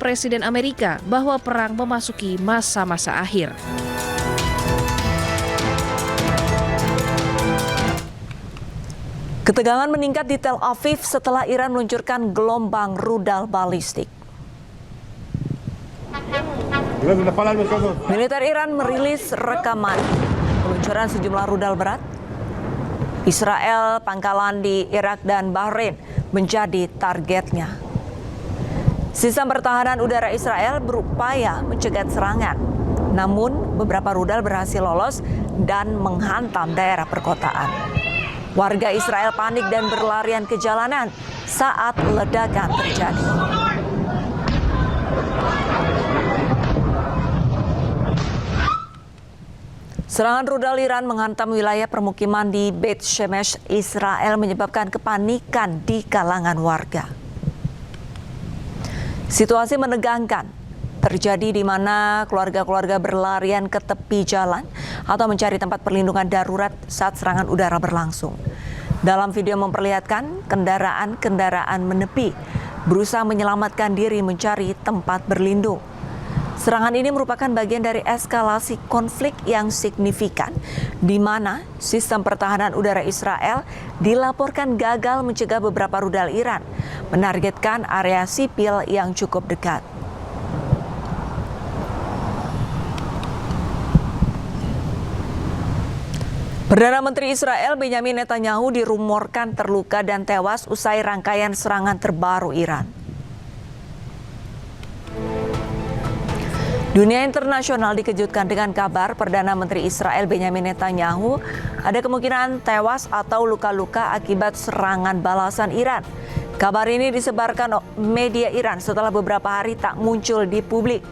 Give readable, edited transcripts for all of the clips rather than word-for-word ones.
Presiden Amerika bahwa perang memasuki masa-masa akhir. Ketegangan meningkat di Tel Aviv setelah Iran meluncurkan gelombang rudal balistik. Militer Iran merilis rekaman peluncuran sejumlah rudal berat. Israel, pangkalan di Irak dan Bahrain menjadi targetnya. Sistem pertahanan udara Israel berupaya mencegat serangan. Namun beberapa rudal berhasil lolos dan menghantam daerah perkotaan. Warga Israel panik dan berlarian ke jalanan saat ledakan terjadi. Serangan rudal Iran menghantam wilayah permukiman di Beit Shemesh, Israel, menyebabkan kepanikan di kalangan warga. Situasi menegangkan terjadi di mana keluarga-keluarga berlarian ke tepi jalan atau mencari tempat perlindungan darurat saat serangan udara berlangsung. Dalam video memperlihatkan kendaraan-kendaraan menepi berusaha menyelamatkan diri mencari tempat berlindung. Serangan ini merupakan bagian dari eskalasi konflik yang signifikan, di mana sistem pertahanan udara Israel dilaporkan gagal mencegah beberapa rudal Iran, menargetkan area sipil yang cukup dekat. Perdana Menteri Israel Benjamin Netanyahu dirumorkan terluka dan tewas usai rangkaian serangan terbaru Iran. Dunia internasional dikejutkan dengan kabar Perdana Menteri Israel Benjamin Netanyahu ada kemungkinan tewas atau luka-luka akibat serangan balasan Iran. Kabar ini disebarkan media Iran setelah beberapa hari tak muncul di publik.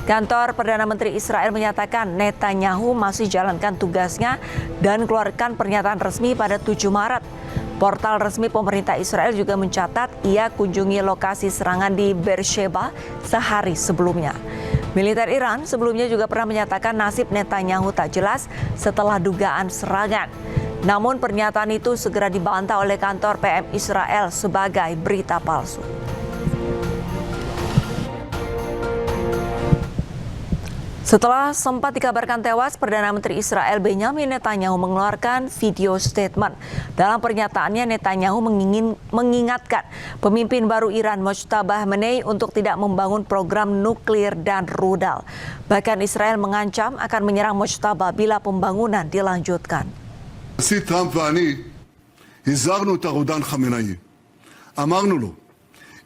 Kantor Perdana Menteri Israel menyatakan Netanyahu masih jalankan tugasnya dan keluarkan pernyataan resmi pada 7 Maret. Portal resmi pemerintah Israel juga mencatat ia kunjungi lokasi serangan di Beersheba sehari sebelumnya. Militer Iran sebelumnya juga pernah menyatakan nasib Netanyahu tak jelas setelah dugaan serangan. Namun pernyataan itu segera dibantah oleh kantor PM Israel sebagai berita palsu. Setelah sempat dikabarkan tewas, Perdana Menteri Israel Benjamin Netanyahu mengeluarkan video statement. Dalam pernyataannya, Netanyahu mengingatkan pemimpin baru Iran Mojtaba Khamenei untuk tidak membangun program nuklir dan rudal. Bahkan Israel mengancam akan menyerang Mojtaba bila pembangunan dilanjutkan. הנשיא טראמפ ואני הזהרנו את הרודן חמינאי. אמרנו לו,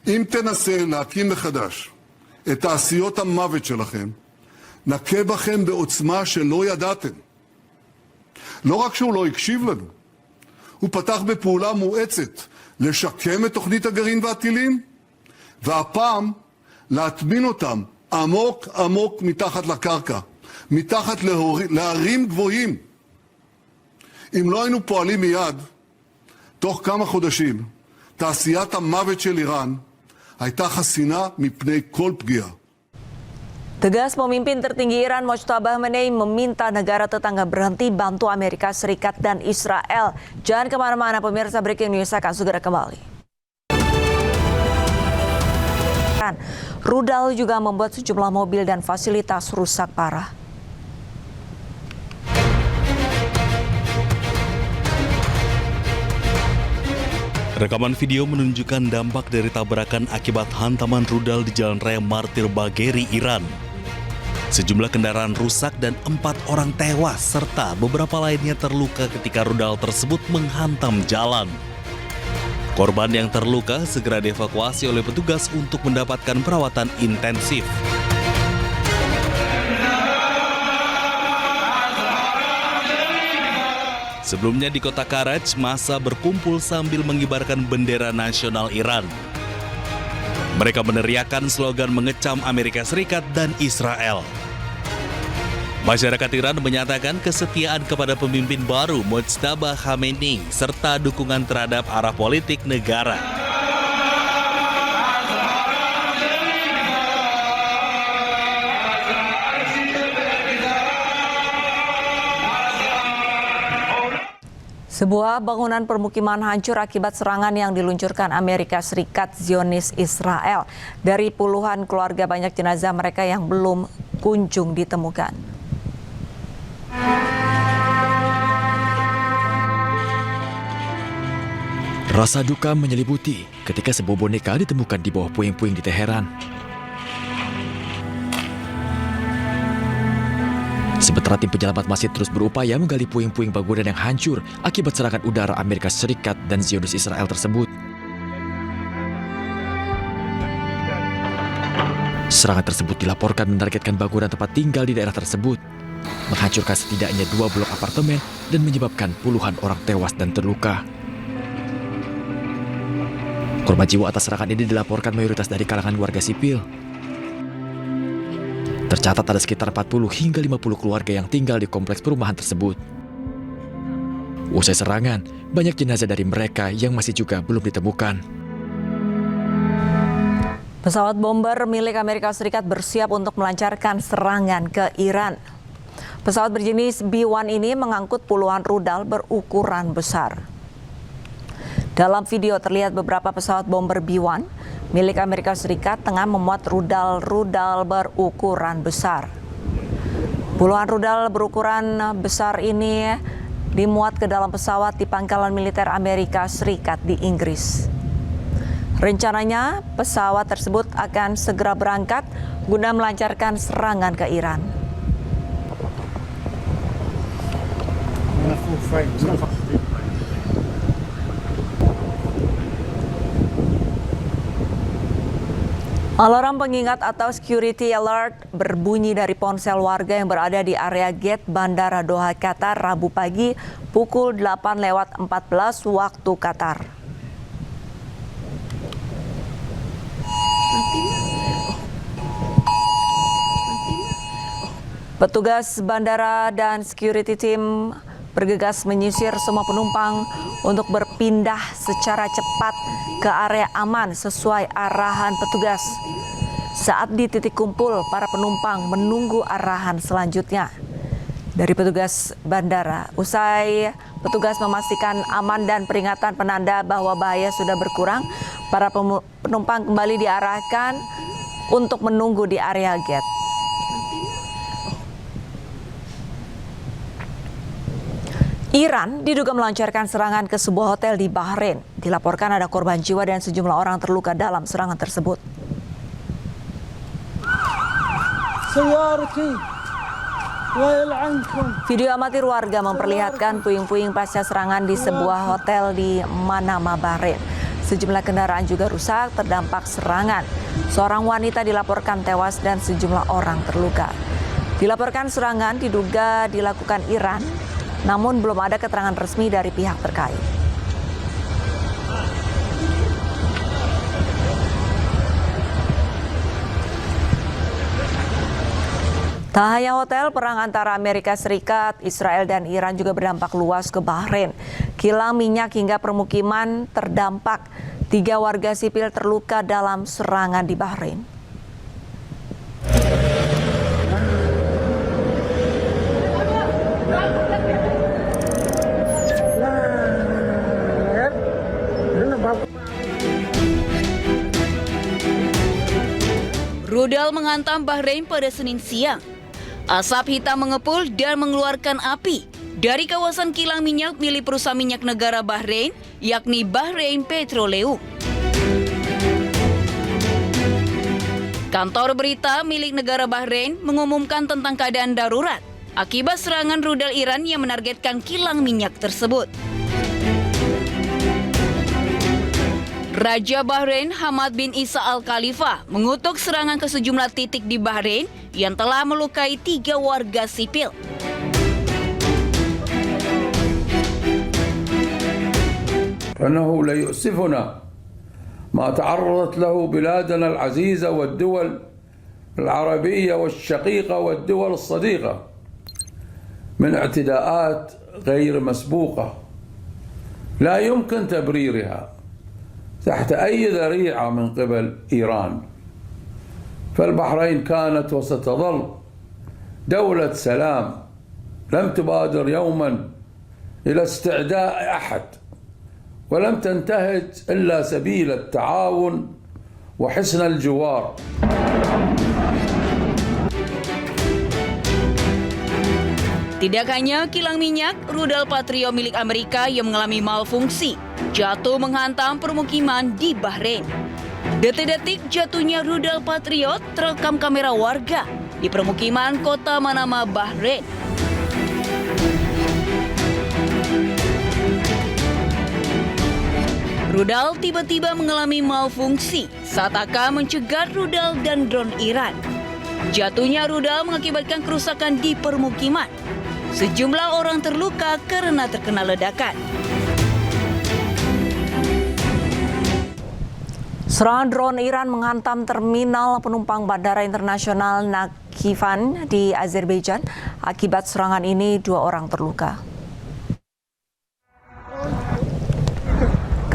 אם תנסה להקים מחדש את תעשיות המוות שלכם, נכה בכם בעוצמה שלא ידעתם. לא רק שהוא לא הקשיב לנו, הוא פתח בפעולה מואצת לשקם את תוכנית הגרעין והטילים, והפעם להטמין אותם עמוק עמוק מתחת לקרקע, מתחת להרים גבוהים. אם לא היינו פועלים מיד, תוך כמה חודשים, תעשיית המוות של איראן הייתה חסינה מפני כל פגיעה. Tegas pemimpin tertinggi Iran Mojtaba Khamenei meminta negara tetangga berhenti bantu Amerika Serikat dan Israel. Jangan kemana-mana pemirsa, Breaking News akan segera kembali. Rudal juga membuat sejumlah mobil dan fasilitas rusak parah. Rekaman video menunjukkan dampak dari tabrakan akibat hantaman rudal di Jalan Raya Martir Bagheri, Iran. Sejumlah kendaraan rusak dan 4 orang tewas serta beberapa lainnya terluka ketika rudal tersebut menghantam jalan. Korban yang terluka segera dievakuasi oleh petugas untuk mendapatkan perawatan intensif. Sebelumnya di kota Karaj, massa berkumpul sambil mengibarkan bendera nasional Iran. Mereka meneriakkan slogan mengecam Amerika Serikat dan Israel. Masyarakat Iran menyatakan kesetiaan kepada pemimpin baru Mojtaba Khamenei serta dukungan terhadap arah politik negara. Sebuah bangunan permukiman hancur akibat serangan yang diluncurkan Amerika Serikat Zionis Israel. Dari puluhan keluarga, banyak jenazah mereka yang belum kunjung ditemukan. Rasa duka menyelimuti ketika sebuah boneka ditemukan di bawah puing-puing di Teheran. Sementara tim penyelamat masih terus berupaya menggali puing-puing bangunan yang hancur akibat serangan udara Amerika Serikat dan Zionis Israel tersebut. Serangan tersebut dilaporkan menargetkan bangunan tempat tinggal di daerah tersebut, menghancurkan setidaknya 2 blok apartemen dan menyebabkan puluhan orang tewas dan terluka. Korban jiwa atas serangan ini dilaporkan mayoritas dari kalangan warga sipil. Tercatat ada sekitar 40 hingga 50 keluarga yang tinggal di kompleks perumahan tersebut. Usai serangan, banyak jenazah dari mereka yang masih juga belum ditemukan. Pesawat bomber milik Amerika Serikat bersiap untuk melancarkan serangan ke Iran. Pesawat berjenis B-1 ini mengangkut puluhan rudal berukuran besar. Dalam video terlihat beberapa pesawat bomber B-1 milik Amerika Serikat tengah memuat rudal-rudal berukuran besar. Puluhan rudal berukuran besar ini dimuat ke dalam pesawat di pangkalan militer Amerika Serikat di Inggris. Rencananya pesawat tersebut akan segera berangkat guna melancarkan serangan ke Iran. Alarm pengingat atau security alert berbunyi dari ponsel warga yang berada di area gate Bandara Doha, Qatar, Rabu pagi pukul 8:14 waktu Qatar. Petugas bandara dan security team bergegas menyisir semua penumpang untuk berpindah secara cepat ke area aman sesuai arahan petugas. Saat di titik kumpul, para penumpang menunggu arahan selanjutnya dari petugas bandara. Usai petugas memastikan aman dan peringatan penanda bahwa bahaya sudah berkurang, para penumpang kembali diarahkan untuk menunggu di area gate. Iran diduga melancarkan serangan ke sebuah hotel di Bahrain. Dilaporkan ada korban jiwa dan sejumlah orang terluka dalam serangan tersebut. Video amatir warga memperlihatkan puing-puing pasca serangan di sebuah hotel di Manama, Bahrain. Sejumlah kendaraan juga rusak terdampak serangan. Seorang wanita dilaporkan tewas dan sejumlah orang terluka. Dilaporkan serangan diduga dilakukan Iran, namun belum ada keterangan resmi dari pihak terkait. Tak hanya hotel, perang antara Amerika Serikat, Israel, dan Iran juga berdampak luas ke Bahrain. Kilang minyak hingga permukiman terdampak. 3 warga sipil terluka dalam serangan di Bahrain. Rudal menghantam Bahrain pada Senin siang. Asap hitam mengepul dan mengeluarkan api dari kawasan kilang minyak milik perusahaan minyak negara Bahrain, yakni Bahrain Petroleum. Kantor berita milik negara Bahrain mengumumkan tentang keadaan darurat akibat serangan rudal Iran yang menargetkan kilang minyak tersebut. Raja Bahrain Hamad bin Isa Al Khalifa mengutuk serangan ke sejumlah titik di Bahrain yang telah melukai 3 warga sipil. فإنه لا يؤسفنا ما تعرضت له بلادنا العزيزة والدول العربية والشقيقة والدول الصديقة من اعتداءات غير مسبوقة لا يمكن تبريرها تحت أي ذريعة من قبل إيران. فالبحرين كانت وستظل دولة سلام لم تبادر يوما إلى استعداء أحد ولم تنتهج إلا سبيل التعاون وحسن الجوار. Tidak hanya kilang minyak, rudal Patriot milik Amerika yang mengalami malfungsi jatuh menghantam permukiman di Bahrain. Detik-detik jatuhnya rudal Patriot terekam kamera warga di permukiman kota Manama, Bahrain. Rudal tiba-tiba mengalami malfungsi saat akan mencegat rudal dan drone Iran. Jatuhnya rudal mengakibatkan kerusakan di permukiman. Sejumlah orang terluka karena terkena ledakan. Serangan drone Iran menghantam terminal penumpang Bandara Internasional Nakhchivan di Azerbaijan. Akibat serangan ini, 2 orang terluka.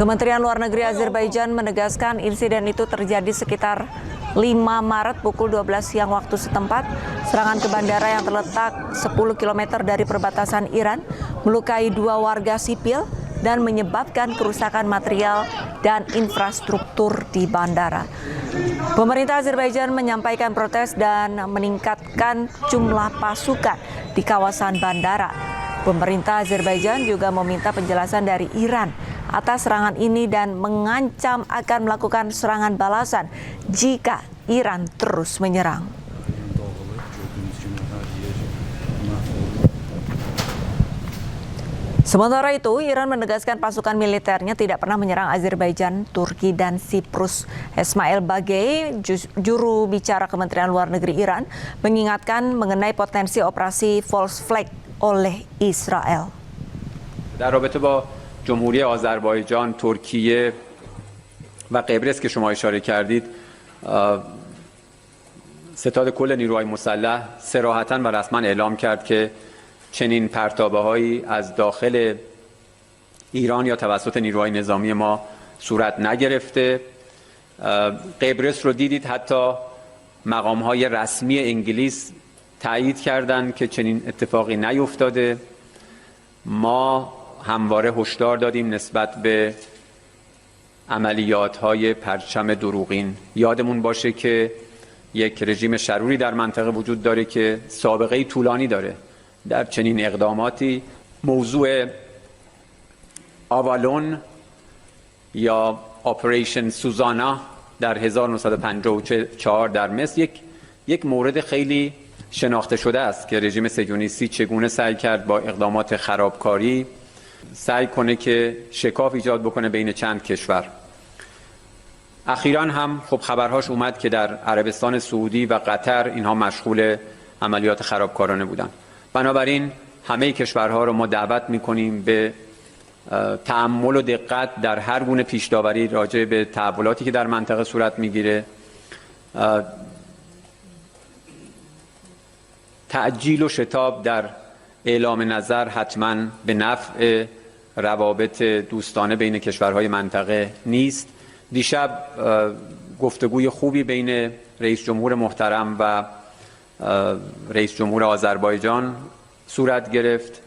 Kementerian Luar Negeri Azerbaijan menegaskan insiden itu terjadi sekitar 5 Maret pukul 12 siang waktu setempat. Serangan ke bandara yang terletak 10 km dari perbatasan Iran melukai 2 warga sipil dan menyebabkan kerusakan material dan infrastruktur di bandara. Pemerintah Azerbaijan menyampaikan protes dan meningkatkan jumlah pasukan di kawasan bandara. Pemerintah Azerbaijan juga meminta penjelasan dari Iran atas serangan ini dan mengancam akan melakukan serangan balasan jika Iran terus menyerang. Sementara itu, Iran menegaskan pasukan militernya tidak pernah menyerang Azerbaijan, Turki, dan Siprus. Ismail Bagei, juru bicara Kementerian Luar Negeri Iran, mengingatkan mengenai potensi operasi false flag oleh Israel. در رابطه با جمهوری آذربایجان، ترکیه و قبرس که شما اشاره کردید، ستاد کل نیروهای مسلح صراحتاً و رسما اعلام کرد که چنین پرتابه‌هایی از داخل ایران یا توسط نیروهای نظامی ما صورت نگرفته. قبرس رو دیدید، حتی مقام‌های رسمی انگلیس تایید کردند که چنین اتفاقی نیفتاده. ما همواره هشدار دادیم نسبت به عملیات‌های پرچم دروغین. یادمون باشه که یک رژیم شروری در منطقه وجود داره که سابقه طولانی داره در چنین اقداماتی. موضوع آوالون یا اپریشن سوزانا در 1954 در مصر یک مورد خیلی شناخته شده است که رژیم صهیونیستی چگونه سعی کرد با اقدامات خرابکاری سعی کنه که شکاف ایجاد بکنه بین چند کشور. اخیراً هم خب خبرهاش اومد که در عربستان سعودی و قطر اینها مشغول عملیات خرابکارانه بودن. بنابراین همه کشورها رو ما دعوت میکنیم به تأمل و دقت در هر گونه پیش‌داوری راجع به تحولاتی که در منطقه صورت میگیره. تعجیل و شتاب در اعلام نظر حتما به نفع روابط دوستانه بین کشورهای منطقه نیست. دیشب گفتگوی خوبی بین رئیس جمهور محترم و رئیس جمهور آذربایجان صورت گرفت.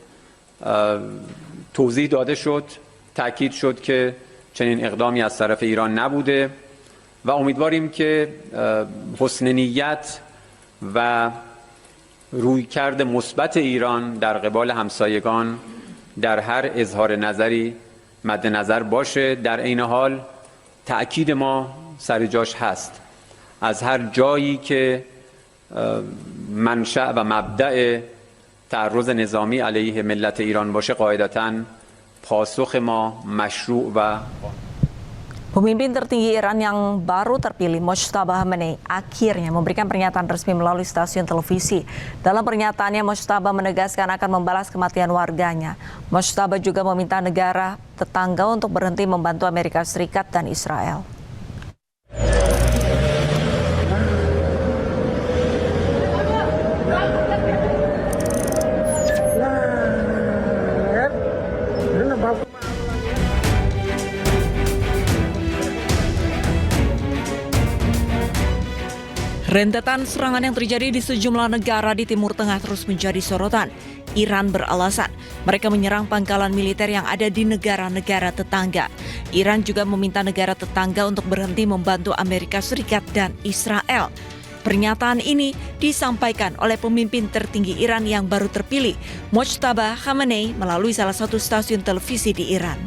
توضیح داده شد، تاکید شد که چنین اقدامی از طرف ایران نبوده و امیدواریم که حسن نیت و رویکرد مثبت ایران در قبال همسایگان در هر اظهار نظری مد نظر باشه. در عین حال تأکید ما سر جاش هست. از هر جایی که منشأ و مبدأ تعرض نظامی علیه ملت ایران باشه، قاعدتاً پاسخ ما مشروع و Pemimpin tertinggi Iran yang baru terpilih, Mojtaba Khamenei, akhirnya memberikan pernyataan resmi melalui stasiun televisi. Dalam pernyataannya, Mojtaba menegaskan akan membalas kematian warganya. Mojtaba juga meminta negara tetangga untuk berhenti membantu Amerika Serikat dan Israel. Rentetan serangan yang terjadi di sejumlah negara di Timur Tengah terus menjadi sorotan. Iran beralasan mereka menyerang pangkalan militer yang ada di negara-negara tetangga. Iran juga meminta negara tetangga untuk berhenti membantu Amerika Serikat dan Israel. Pernyataan ini disampaikan oleh pemimpin tertinggi Iran yang baru terpilih, Mojtaba Khamenei, melalui salah satu stasiun televisi di Iran.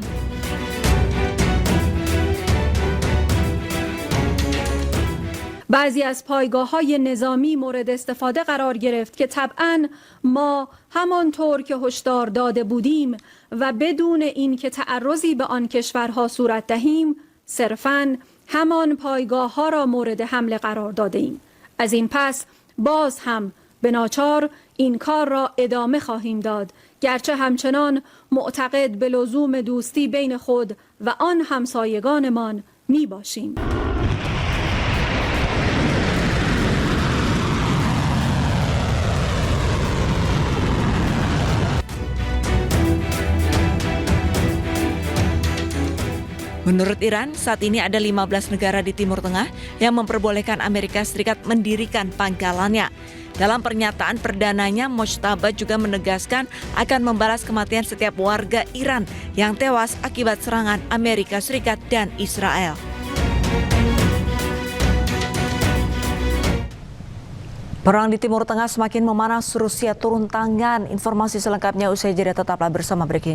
بعضی از پایگاه‌های نظامی مورد استفاده قرار گرفت که طبعاً ما همانطور که هشدار داده بودیم و بدون اینکه تعرضی به آن کشورها صورت دهیم صرفاً همان پایگاه‌ها را مورد حمله قرار داده‌ایم. از این پس باز هم به ناچار این کار را ادامه خواهیم داد، گرچه همچنان معتقد به لزوم دوستی بین خود و آن همسایگانمان می باشیم. Menurut Iran, saat ini ada 15 negara di Timur Tengah yang memperbolehkan Amerika Serikat mendirikan pangkalannya. Dalam pernyataan perdananya, Mojtaba juga menegaskan akan membalas kematian setiap warga Iran yang tewas akibat serangan Amerika Serikat dan Israel. Perang di Timur Tengah semakin memanas, Rusia turun tangan. Informasi selengkapnya usai jeda, tetaplah bersama Breaking News.